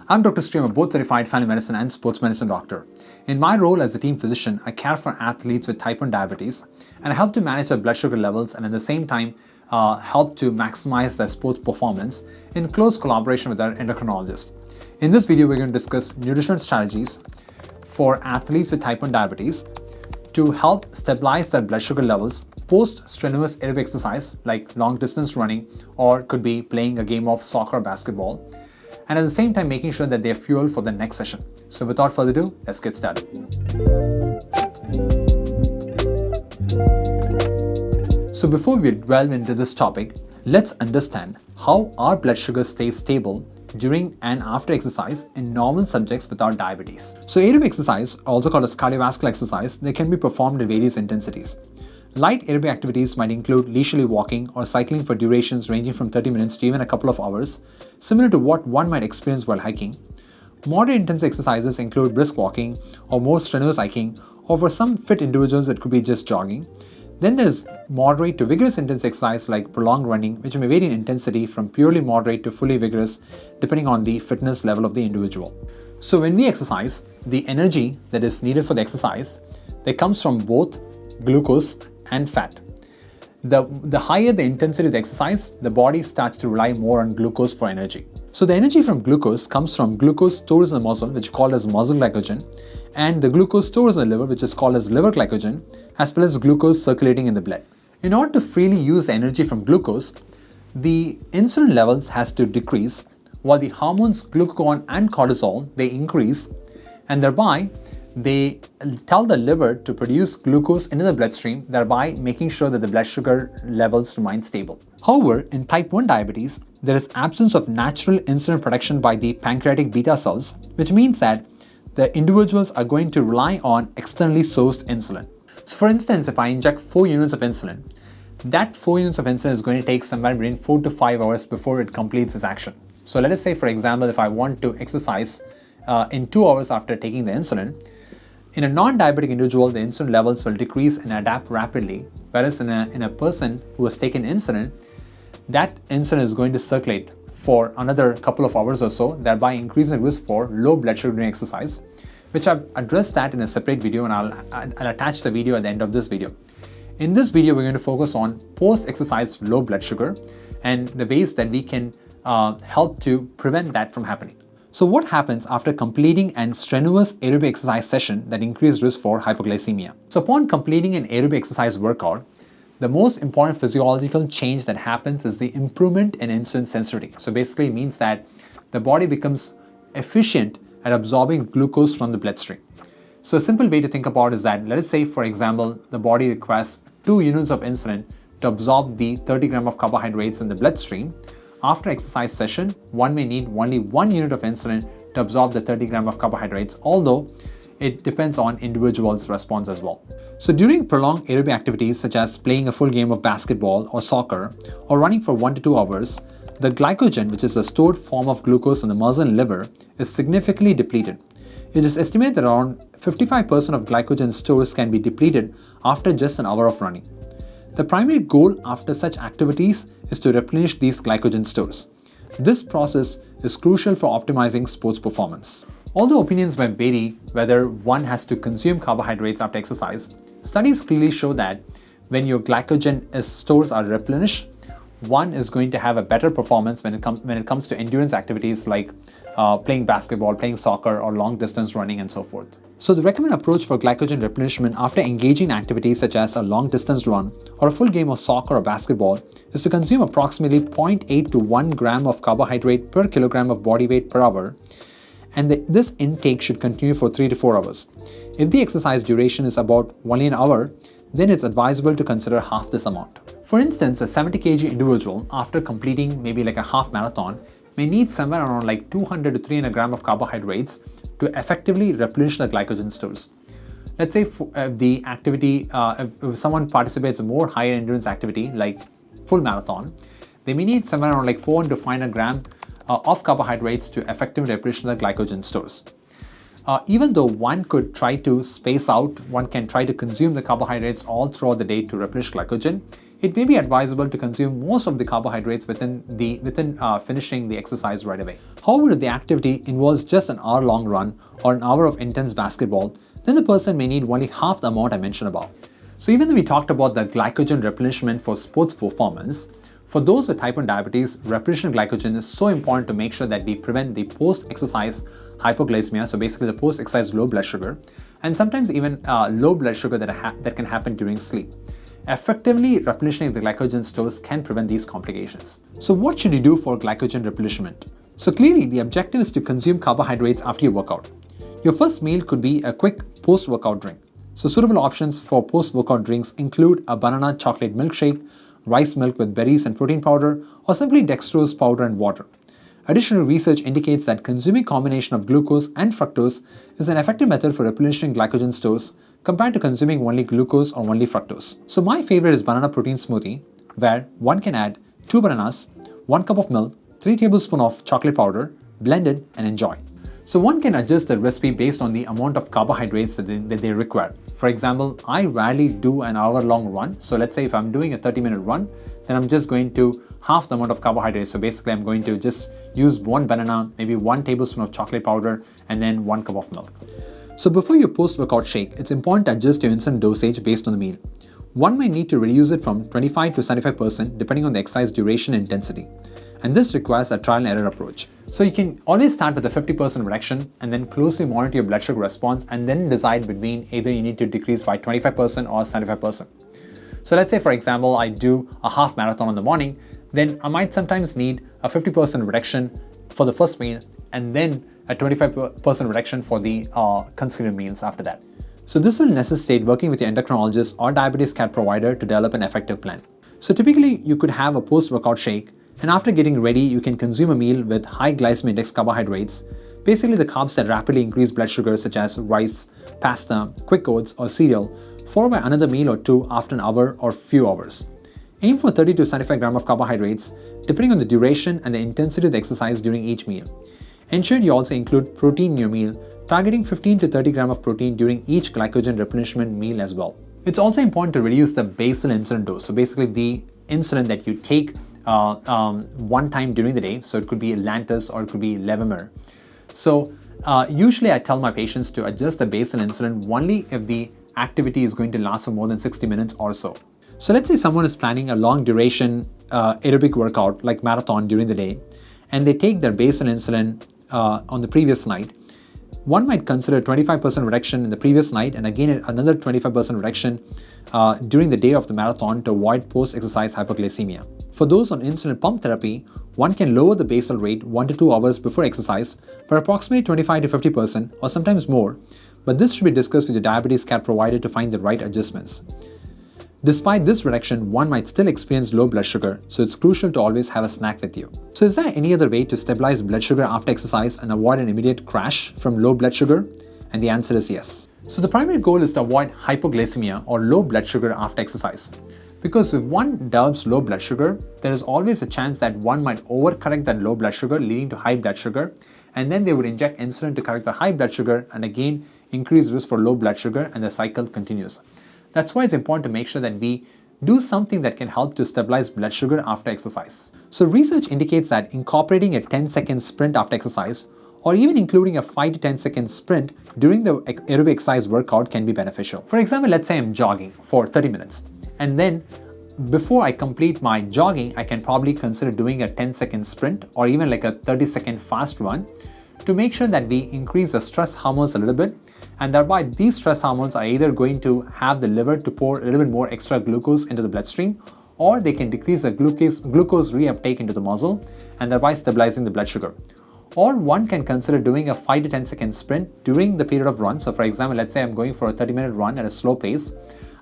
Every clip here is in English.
I'm Dr. Sri, I'm a board certified family medicine and sports medicine doctor. In my role as a team physician, I care for athletes with type 1 diabetes and I help to manage their blood sugar levels and at the same time help to maximize their sports performance in close collaboration with their endocrinologist. In this video, we're going to discuss nutritional strategies for athletes with type 1 diabetes to help stabilize their blood sugar levels post-strenuous aerobic exercise like long distance running or could be playing a game of soccer or basketball, and at the same time making sure that they're fueled for the next session. So without further ado, let's get started. So before we delve into this topic, let's understand how our blood sugar stays stable during and after exercise in normal subjects without diabetes. So aerobic exercise, also called as cardiovascular exercise, they can be performed at various intensities. Light aerobic activities might include leisurely walking or cycling for durations ranging from 30 minutes to even a couple of hours, similar to what one might experience while hiking. Moderate intense exercises include brisk walking or more strenuous hiking, or for some fit individuals it could be just jogging. Then there's moderate to vigorous intense exercise like prolonged running, which may vary in intensity from purely moderate to fully vigorous depending on the fitness level of the individual. So when we exercise, the energy that is needed for the exercise that comes from both glucose and fat. The higher the intensity of the exercise, the body starts to rely more on glucose for energy. So the energy from glucose comes from glucose stores in the muscle, which is called as muscle glycogen, and the glucose stores in the liver, which is called as liver glycogen, as well as glucose circulating in the blood. In order to freely use the energy from glucose, the insulin levels has to decrease, while the hormones glucagon and cortisol, they increase, and thereby they tell the liver to produce glucose into the bloodstream, thereby making sure that the blood sugar levels remain stable. However, in type 1 diabetes, there is absence of natural insulin production by the pancreatic beta cells, which means that the individuals are going to rely on externally sourced insulin. So for instance, if I inject 4 units of insulin, that 4 units of insulin is going to take somewhere between 4 to 5 hours before it completes its action. So let us say, for example, if I want to exercise in 2 hours after taking the insulin, in a non-diabetic individual, the insulin levels will decrease and adapt rapidly, whereas in a person who has taken insulin, that insulin is going to circulate for another couple of hours or so, thereby increasing the risk for low blood sugar during exercise, which I've addressed that in a separate video, and I'll attach the video at the end of this video. In this video, we're going to focus on post-exercise low blood sugar and the ways that we can help to prevent that from happening. So what happens after completing an strenuous aerobic exercise session that increases risk for hypoglycemia? So upon completing an aerobic exercise workout, the most important physiological change that happens is the improvement in insulin sensitivity. So basically it means that the body becomes efficient at absorbing glucose from the bloodstream. So a simple way to think about it is that, let us say, for example, the body requires 2 units of insulin to absorb the 30 grams of carbohydrates in the bloodstream. After exercise session, one may need only 1 unit of insulin to absorb the 30 grams of carbohydrates, although it depends on individual's response as well. So during prolonged aerobic activities such as playing a full game of basketball or soccer or running for 1 to 2 hours, the glycogen, which is a stored form of glucose in the muscle and liver, is significantly depleted. It is estimated that around 55% of glycogen stores can be depleted after just an hour of running. The primary goal after such activities is to replenish these glycogen stores. This process is crucial for optimizing sports performance. Although opinions may vary whether one has to consume carbohydrates after exercise, studies clearly show that when your glycogen stores are replenished, one is going to have a better performance when it comes to endurance activities like playing basketball, playing soccer, or long distance running and so forth. So the recommended approach for glycogen replenishment after engaging in activities such as a long distance run or a full game of soccer or basketball is to consume approximately 0.8 to 1 gram of carbohydrate per kilogram of body weight per hour, and this intake should continue for 3 to 4 hours. If the exercise duration is about only an hour, then it's advisable to consider half this amount. For instance, a 70 kg individual after completing maybe like a half marathon may need somewhere around like 200 to 300 grams of carbohydrates to effectively replenish the glycogen stores. Let's say if someone participates in more higher endurance activity like full marathon, they may need somewhere around like 400 to 500 grams of carbohydrates to effectively replenish the glycogen stores. Even though one could try to space out, one can try to consume the carbohydrates all throughout the day to replenish glycogen, it may be advisable to consume most of the carbohydrates within finishing the exercise right away. However, if the activity involves just an hour-long run or an hour of intense basketball, then the person may need only half the amount I mentioned above. So even though we talked about the glycogen replenishment for sports performance, for those with type 1 diabetes, replenishing glycogen is so important to make sure that we prevent the post-exercise hypoglycemia, so basically the post-exercise low blood sugar, and sometimes even low blood sugar that can happen during sleep. Effectively replenishing the glycogen stores can prevent these complications. So what should you do for glycogen replenishment? So clearly the objective is to consume carbohydrates after your workout. Your first meal could be a quick post-workout drink. So suitable options for post-workout drinks include a banana chocolate milkshake, rice milk with berries and protein powder, or simply dextrose powder and water. Additional research indicates that consuming combination of glucose and fructose is an effective method for replenishing glycogen stores compared to consuming only glucose or only fructose. So my favorite is banana protein smoothie, where one can add 2 bananas, 1 cup of milk, 3 tablespoons of chocolate powder, blend it and enjoy. So one can adjust the recipe based on the amount of carbohydrates that they require. For example, I rarely do an hour-long run. So let's say if I'm doing a 30-minute run, then I'm just going to half the amount of carbohydrates. So basically I'm going to just use 1 banana, maybe 1 tablespoon of chocolate powder, and then 1 cup of milk. So before your post-workout shake, it's important to adjust your insulin dosage based on the meal. One may need to reduce it from 25 to 75% depending on the exercise duration and intensity. And this requires a trial and error approach. So you can always start with a 50% reduction and then closely monitor your blood sugar response and then decide between either you need to decrease by 25% or 75%. So let's say, for example, I do a half marathon in the morning, then I might sometimes need a 50% reduction for the first meal and then a 25% reduction for the consecutive meals after that. So this will necessitate working with your endocrinologist or diabetes care provider to develop an effective plan. So typically you could have a post-workout shake, and after getting ready, you can consume a meal with high glycemic index carbohydrates, basically the carbs that rapidly increase blood sugar such as rice, pasta, quick oats or cereal, followed by another meal or two after an hour or few hours. Aim for 30 to 75 grams of carbohydrates depending on the duration and the intensity of the exercise during each meal. Ensure you also include protein in your meal, targeting 15 to 30 grams of protein during each glycogen replenishment meal as well. It's also important to reduce the basal insulin dose, so basically the insulin that you take one time during the day. So it could be Lantus or it could be Levemir. So usually I tell my patients to adjust the basal insulin only if the activity is going to last for more than 60 minutes or so. So let's say someone is planning a long duration aerobic workout like marathon during the day, and they take their basal insulin on the previous night. One might consider 25% reduction in the previous night and again another 25% reduction during the day of the marathon to avoid post-exercise hypoglycemia. For those on insulin pump therapy, one can lower the basal rate 1 to 2 hours before exercise for approximately 25 to 50% or sometimes more, but this should be discussed with your diabetes care provider to find the right adjustments. Despite this reduction, one might still experience low blood sugar, so it's crucial to always have a snack with you. So is there any other way to stabilize blood sugar after exercise and avoid an immediate crash from low blood sugar? And the answer is yes. So the primary goal is to avoid hypoglycemia or low blood sugar after exercise. Because if one develops low blood sugar, there is always a chance that one might overcorrect that low blood sugar, leading to high blood sugar, and then they would inject insulin to correct the high blood sugar and again increase risk for low blood sugar, and the cycle continues. That's why it's important to make sure that we do something that can help to stabilize blood sugar after exercise. So research indicates that incorporating a 10-second sprint after exercise or even including a 5 to 10-second sprint during the aerobic exercise workout can be beneficial. For example, let's say I'm jogging for 30 minutes and then before I complete my jogging, I can probably consider doing a 10-second sprint or even like a 30-second fast run to make sure that we increase the stress hormones a little bit, and thereby these stress hormones are either going to have the liver to pour a little bit more extra glucose into the bloodstream, or they can decrease the glucose reuptake into the muscle and thereby stabilizing the blood sugar. Or one can consider doing a 5 to 10-second sprint during the period of run. So for example, let's say I'm going for a 30-minute run at a slow pace.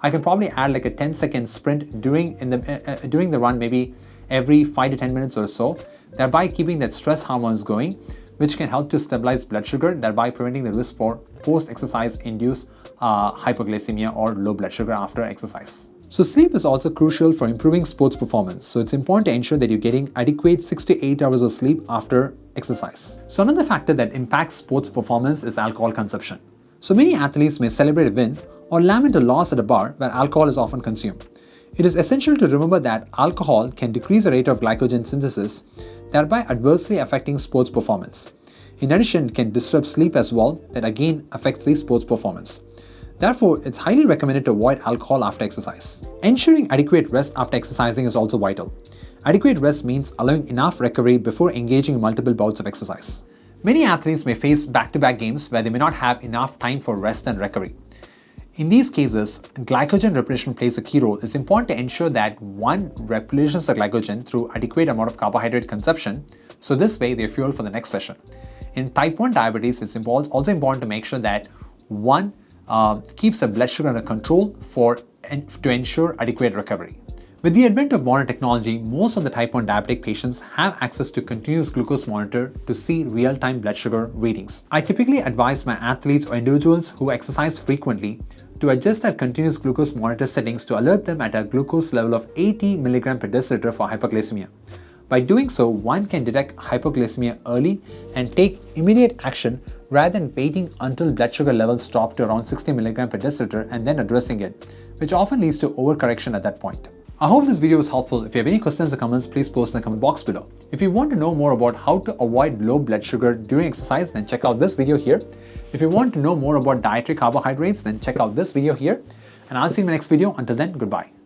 I can probably add like a 10-second sprint during the run, maybe every 5 to 10 minutes or so, thereby keeping that stress hormones going, which can help to stabilize blood sugar, thereby preventing the risk for post-exercise induced hypoglycemia or low blood sugar after exercise. So sleep is also crucial for improving sports performance. So it's important to ensure that you're getting adequate 6 to 8 hours of sleep after exercise. So another factor that impacts sports performance is alcohol consumption. So many athletes may celebrate a win or lament a loss at a bar where alcohol is often consumed. It is essential to remember that alcohol can decrease the rate of glycogen synthesis, thereby adversely affecting sports performance. In addition, it can disrupt sleep as well, that again affects the sports performance. Therefore, it's highly recommended to avoid alcohol after exercise. Ensuring adequate rest after exercising is also vital. Adequate rest means allowing enough recovery before engaging in multiple bouts of exercise. Many athletes may face back-to-back games where they may not have enough time for rest and recovery. In these cases, glycogen replenishment plays a key role. It's important to ensure that one replenishes the glycogen through adequate amount of carbohydrate consumption, so this way they fuel for the next session. In type 1 diabetes, it's also important to make sure that one keeps the blood sugar under control to ensure adequate recovery. With the advent of modern technology, most of the type 1 diabetic patients have access to continuous glucose monitor to see real-time blood sugar readings. I typically advise my athletes or individuals who exercise frequently to adjust their continuous glucose monitor settings to alert them at a glucose level of 80 mg per deciliter for hypoglycemia. By doing so, one can detect hypoglycemia early and take immediate action rather than waiting until blood sugar levels drop to around 60 mg per deciliter and then addressing it, which often leads to overcorrection at that point. I hope this video was helpful. If you have any questions or comments, please post in the comment box below. If you want to know more about how to avoid low blood sugar during exercise, then check out this video here. If you want to know more about dietary carbohydrates, then check out this video here. And I'll see you in my next video. Until then, goodbye.